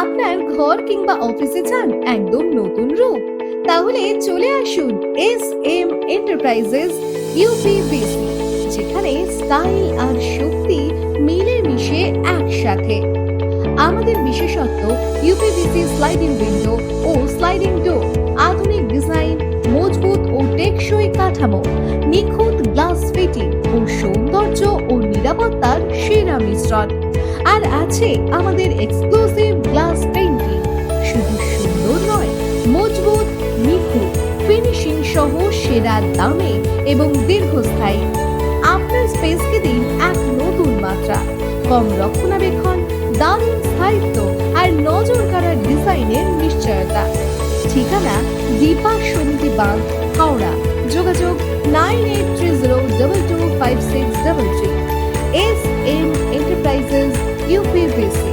আপনার ঘর কিংবা অফিসে চান একদম নতুন রূপ? তাহলে চলে আসুন এস এম এন্টারপ্রাইজেস ইউপিভিসি, যেখানে স্টাইল আর শক্তি মিলে মিশে একসাথে। আমাদের বিশেষত্ব ইউপিভিসি স্লাইডিং উইন্ডো ও স্লাইডিং ডোর, আধুনিক ডিজাইন, মজবুত ও টেকসই কাঠামো, নিখুঁত গ্লাস ফিটিং ও সৌন্দর্য ও নিরাপত্তার সেরা মিশ্রণ। আর আছে আমাদের এক্সক্লুসিভ গ্লাস পেইন্টিং, শুধু সুন্দর নয়, মজবুত, নিখুঁত ফিনিশিং সহ সেরা দামে এবং দীর্ঘস্থায়ী। আপনার স্পেসকে দিন এক নতুন মাত্রা, কম রক্ষণাবেক্ষণ, দারুণ স্থায়িত্ব আর নজর কাড়া ডিজাইনের নিশ্চয়তা। ঠিকানা দীপা সমিতি বাঁধ, হাওড়া। যোগাযোগ 9830225633। S M enterprises uPVC.